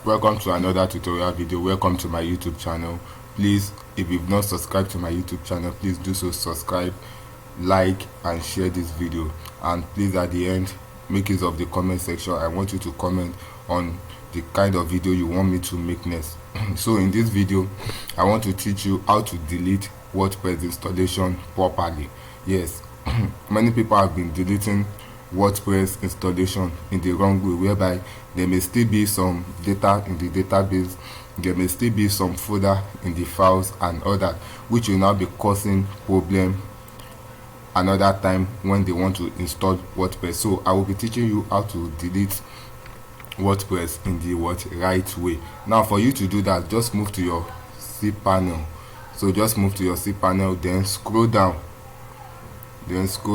Welcome to another tutorial video. Welcome to my YouTube channel. Please, if you've not subscribed to my YouTube channel, please do so. Subscribe, like and share this video, and please at the end make use of the comment section. I want you to comment on the kind of video you want me to make next. So in this video I want to teach you how to delete WordPress installation properly. Yes, many people have been deleting WordPress installation in the wrong way, whereby there may still be some data in the database, there may still be some folder in the files and all that, which will now be causing problem another time when they want to install WordPress. So I will be teaching you how to delete WordPress in the right way. Now for you to do that, just move to your cPanel. So just move to your cPanel, then scroll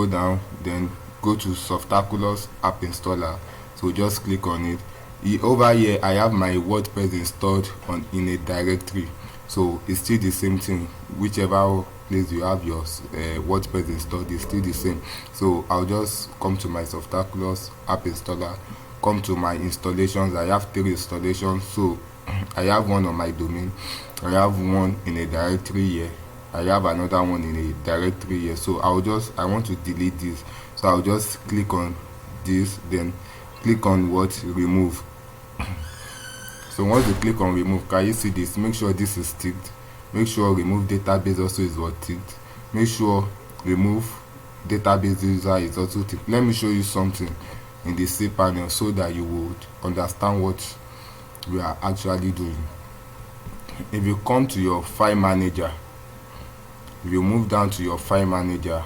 down, then go to Softaculous app installer. So just click on it. Over here I have my WordPress installed in a directory, so it's still the same thing. Whichever place you have your WordPress installed is still the same. So I'll just come to my Softaculous app installer, come to my installations. I have 3 installations. So I have one on my domain, I have one in a directory here, I have another one in a directory here. So I want to delete this, so I'll just click on this, then click on remove. So once you click on remove, can you see this? Make sure this is ticked. Make sure remove database also is ticked. Make sure remove database user is also ticked. Let me show you something in the cPanel so that you would understand what we are actually doing. If you come to your file manager, if you move down to your file manager,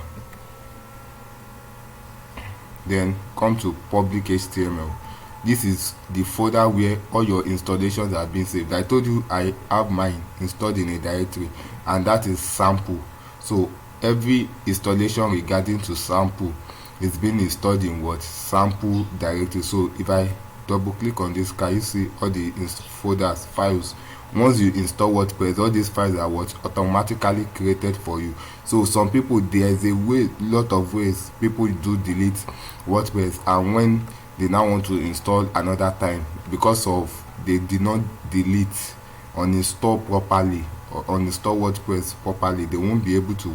then come to public HTML. This is the folder where all your installations have been saved. I told you I have mine installed in a directory, and that is sample. So every installation regarding to sample is being installed in sample directory. So if I double click on this, can you see all the folders, files? Once you install WordPress, all these files are automatically created for you. So some people, there is a lot of ways people do delete WordPress, and when they now want to install another time, because of they did not delete, uninstall properly, or uninstall WordPress properly, they won't be able to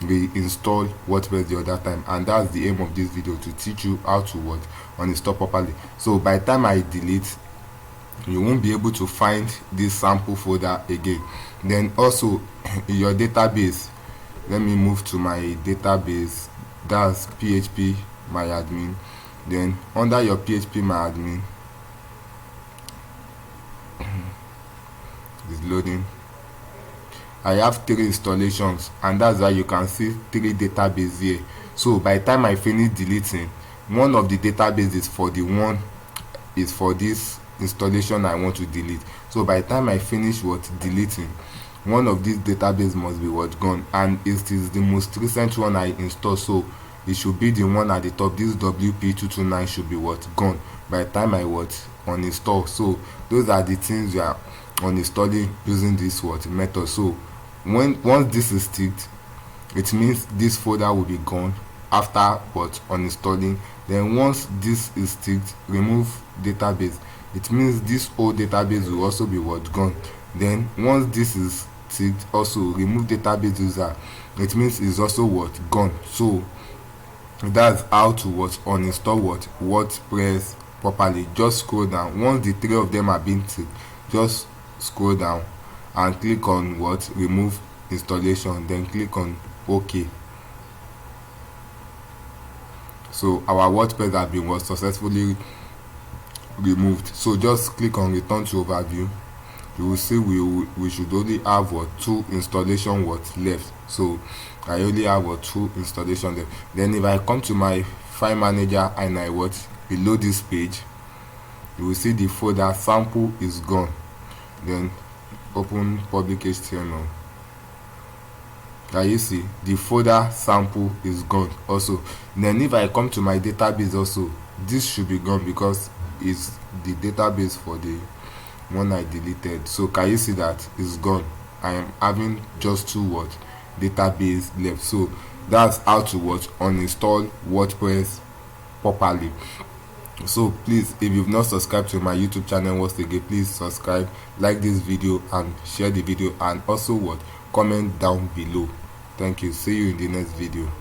reinstall WordPress the other time. And that's the aim of this video, to teach you how to uninstall properly. So by the time I delete, you won't be able to find this sample folder again. Then also in your database, let me move to my database, that's PHP my admin. Then under your PHP my admin, is loading, I have 3 installations, and that's why you can see 3 databases here. So by the time I finish deleting, one of the databases is for this installation I want to delete. So by the time I finish deleting, one of these database must be gone, and it is the most recent one I installed, so it should be the one at the top. This WP229 should be gone by the time I uninstall. So those are the things you are uninstalling using this method. So once this is ticked, it means this folder will be gone after uninstalling. Then once this is ticked, remove database, it means this whole database will also be gone. Then once this is ticked, also remove database user, it means it's also gone. So that's how to uninstall WordPress properly. Just scroll down. Once the 3 of them are being ticked, just scroll down and click on remove installation, then click on OK. So our WordPress has been successfully removed. So just click on return to overview. You will see we should only have 2 installation left. So I only have 2 installation left. Then if I come to my file manager and I below this page, you will see the folder sample is gone. Then open public HTML. Can you see the folder sample is gone also? Then if I come to my database also, this should be gone because it's the database for the one I deleted. So can you see that it's gone? I am having just 2 database left. So that's how to uninstall WordPress properly. So please, if you've not subscribed to my YouTube channel once again, please subscribe, like this video and share the video, and also what, comment down below. Thank you. See you in the next video.